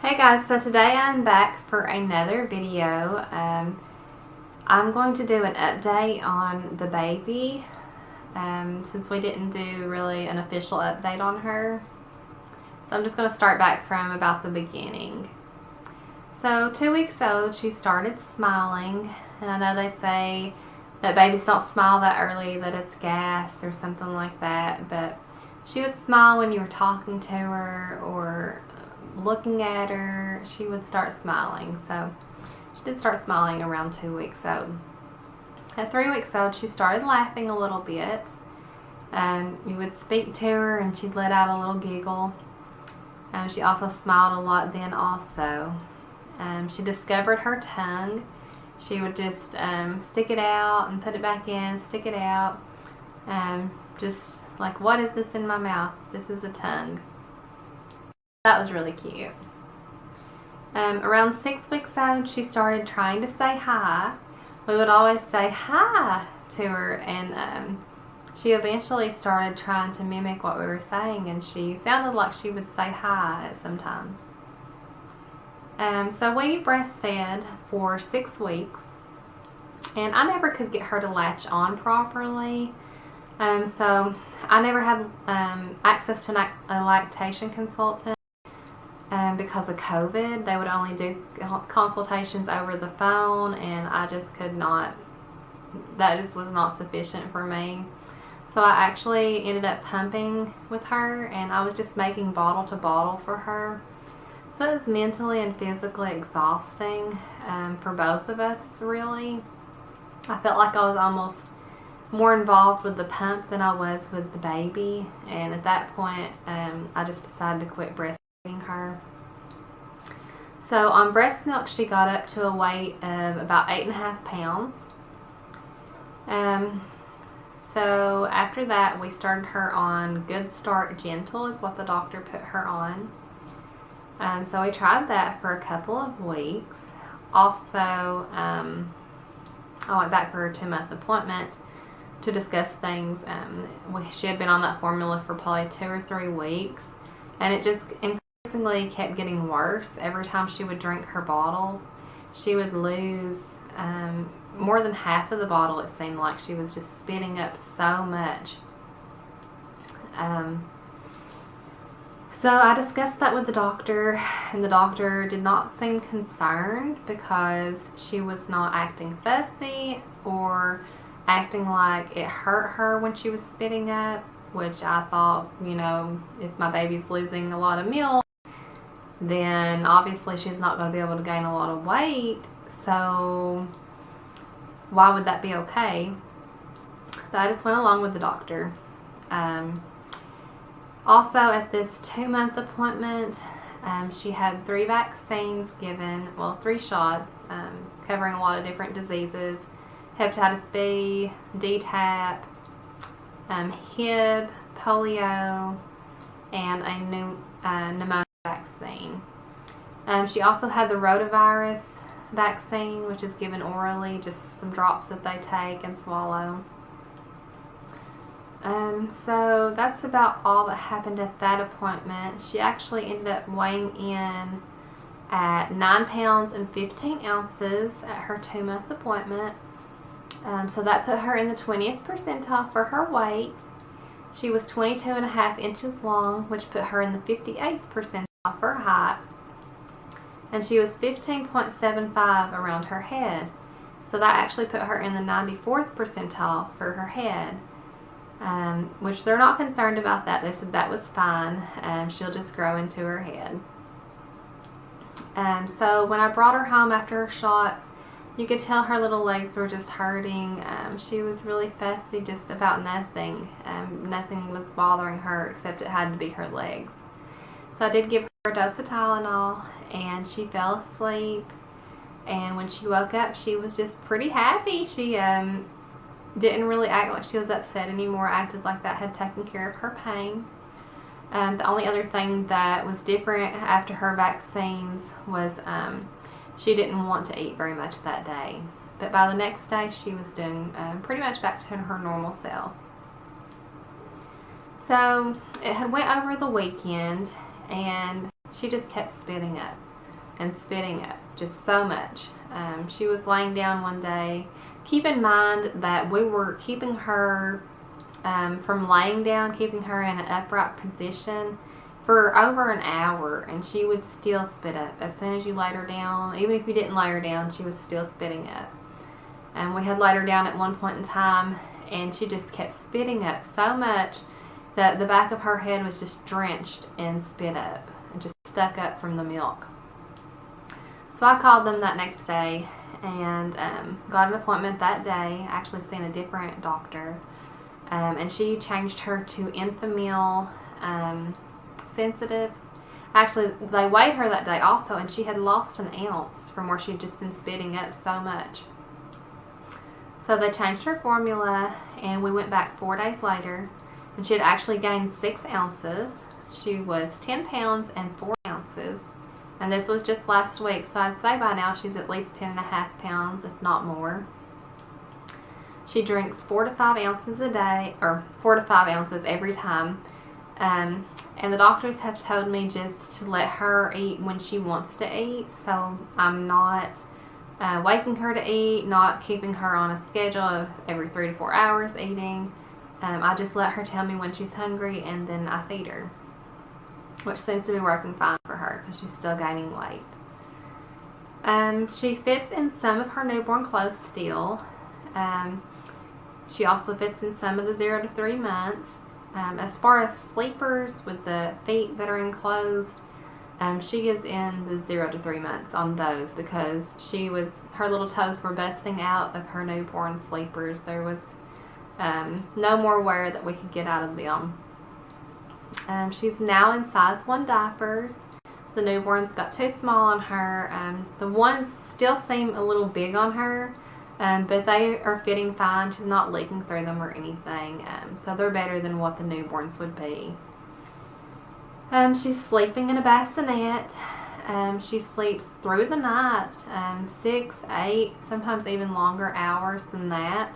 Hey guys, so today I'm back for another video. I'm going to do an update on the baby since we didn't do really an official update on her. So I'm just going to start back from about the beginning. So 2 weeks old, she started smiling, and I know they say that babies don't smile that early, that it's gas or something like that, but she would smile when you were talking to her or looking at her. She would start smiling. So she did start smiling around 2 weeks old. At 3 weeks old, she started laughing a little bit. You would speak to her and she'd let out a little giggle. She also smiled a lot then also. She discovered her tongue. She would just stick it out and put it back in, stick it out. Just like, what is this in my mouth? This is a tongue. That was really cute. Around 6 weeks old, she started trying to say hi. We would always say hi to her, and she eventually started trying to mimic what we were saying, and she sounded like she would say hi sometimes. So we breastfed for 6 weeks, and I never could get her to latch on properly. So I never had access to a lactation consultant. Because of COVID, they would only do consultations over the phone, and I just could not, that just was not sufficient for me. So I actually ended up pumping with her, and I was just making bottle to bottle for her. So it was mentally and physically exhausting for both of us, really. I felt like I was almost more involved with the pump than I was with the baby, and at that point I just decided to quit breastfeeding her. So on breast milk, she got up to a weight of about 8.5 pounds. So after that, we started her on Good Start Gentle is what the doctor put her on. So we tried that for a couple of weeks. Also, I went back for her 2-month appointment to discuss things. She had been on that formula for probably 2 or 3 weeks, and it just increasingly kept getting worse. Every time she would drink her bottle, she would lose more than half of the bottle. It seemed like she was just spitting up so much. So I discussed that with the doctor, and the doctor did not seem concerned because she was not acting fussy or acting like it hurt her when she was spitting up, which I thought, if my baby's losing a lot of milk, then obviously she's not going to be able to gain a lot of weight, so why would that be okay? So I just went along with the doctor. Also at this 2-month appointment, she had 3 vaccines given, 3 shots, covering a lot of different diseases: hepatitis B, DTaP, Hib, polio, and a pneumonia vaccine. She also had the rotavirus vaccine, which is given orally, just some drops that they take and swallow. So that's about all that happened at that appointment. She actually ended up weighing in at 9 pounds and 15 ounces at her 2-month appointment. So that put her in the 20th percentile for her weight. She was 22.5 inches long, which put her in the 58th percentile for her height. And she was 15.75 around her head. So that actually put her in the 94th percentile for her head. Which they're not concerned about that. They said that was fine. She'll just grow into her head. So when I brought her home after her shots, you could tell her little legs were just hurting. She was really fussy just about nothing. Nothing was bothering her except it had to be her legs. So I did give her a dose of Tylenol, and she fell asleep. And when she woke up, she was just pretty happy. She didn't really act like she was upset anymore. Acted like that had taken care of her pain. The only other thing that was different after her vaccines was she didn't want to eat very much that day. But by the next day, she was doing pretty much back to her normal self. So it had went over the weekend, and she just kept spitting up. and spitting up just so much. She was laying down one day. Keep in mind that we were keeping her from laying down, keeping her in an upright position for over an hour, and she would still spit up. As soon as you laid her down, even if you didn't lay her down, she was still spitting up. And we had laid her down at one point in time, and she just kept spitting up so much that the back of her head was just drenched in spit up and just stuck up from the milk. So I called them that next day and got an appointment that day. Actually seen a different doctor, and she changed her to Enfamil sensitive. Actually, they weighed her that day also, and she had lost an ounce from where she'd just been spitting up so much. So they changed her formula, and we went back 4 days later, and she had actually gained 6 ounces. She was 10 pounds and 4 ounces, and this was just last week, so I'd say by now she's at least 10.5 pounds, if not more. She drinks 4 to 5 ounces a day, or 4 to 5 ounces every time, and the doctors have told me just to let her eat when she wants to eat, so I'm not waking her to eat, not keeping her on a schedule of every 3 to 4 hours eating. I just let her tell me when she's hungry, and then I feed her, which seems to be working fine for her because she's still gaining weight. She fits in some of her newborn clothes still. She also fits in some of the 0 to 3 months. As far as sleepers with the feet that are enclosed, she is in the 0 to 3 months on those because her little toes were busting out of her newborn sleepers. There was no more wear that we could get out of them. She's now in size 1 diapers. The newborns got too small on her. The ones still seem a little big on her, but they are fitting fine. She's not leaking through them or anything, so they're better than what the newborns would be. She's sleeping in a bassinet. She sleeps through the night, 6, 8, sometimes even longer hours than that.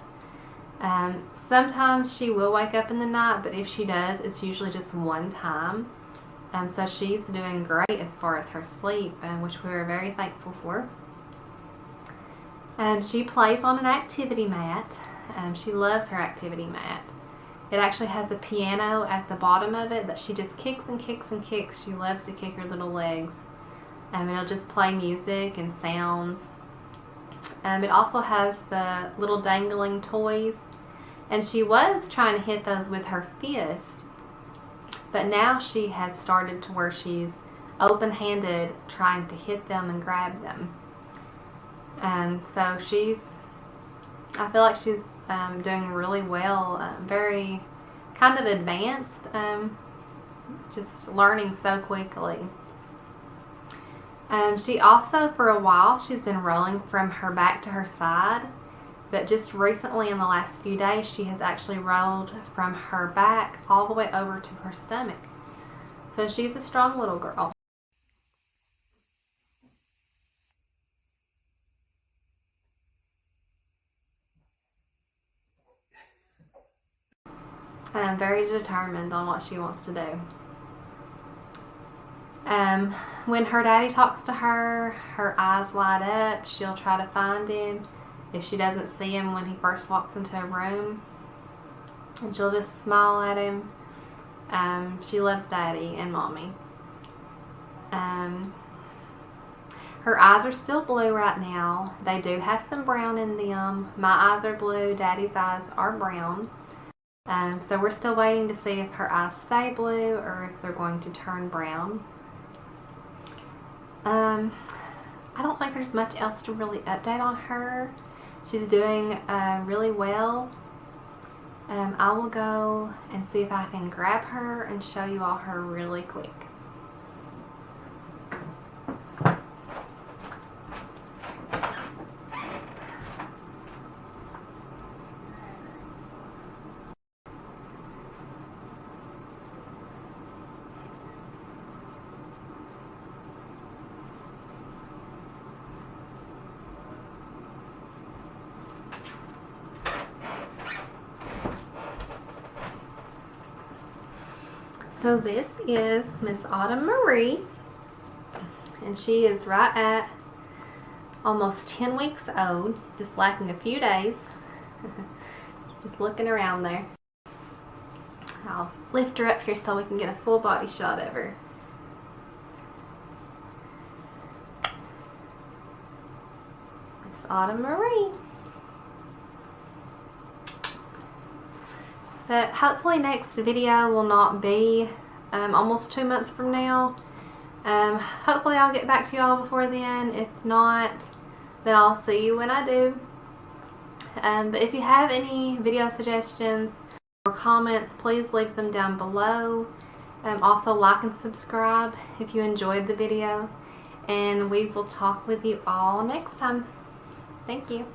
Sometimes she will wake up in the night, but if she does, it's usually just one time. So she's doing great as far as her sleep, which we are very thankful for. She plays on an activity mat. She loves her activity mat. It actually has a piano at the bottom of it that she just kicks and kicks and kicks. She loves to kick her little legs. It'll just play music and sounds. It also has the little dangling toys, and she was trying to hit those with her fist, but now she has started to where she's open-handed trying to hit them and grab them. So I feel like she's doing really well, very kind of advanced, just learning so quickly. She also, for a while, she's been rolling from her back to her side, but just recently in the last few days, she has actually rolled from her back all the way over to her stomach. So she's a strong little girl. Very determined on what she wants to do. When her daddy talks to her, her eyes light up. She'll try to find him if she doesn't see him when he first walks into a room, and she'll just smile at him. She loves daddy and mommy. Her eyes are still blue right now. They do have some brown in them. My eyes are blue, daddy's eyes are brown. So we're still waiting to see if her eyes stay blue or if they're going to turn brown. I don't think there's much else to really update on her. She's doing really well. I will go and see if I can grab her and show you all her really quick. So this is Miss Autumn Marie. and she is right at almost 10 weeks old, just lacking a few days. Just looking around there. I'll lift her up here so we can get a full body shot of her. It's Autumn Marie. But hopefully next video will not be almost 2 months from now. Hopefully I'll get back to y'all before then. If not, then I'll see you when I do. But if you have any video suggestions or comments, please leave them down below. Also like and subscribe if you enjoyed the video. And we will talk with you all next time. Thank you.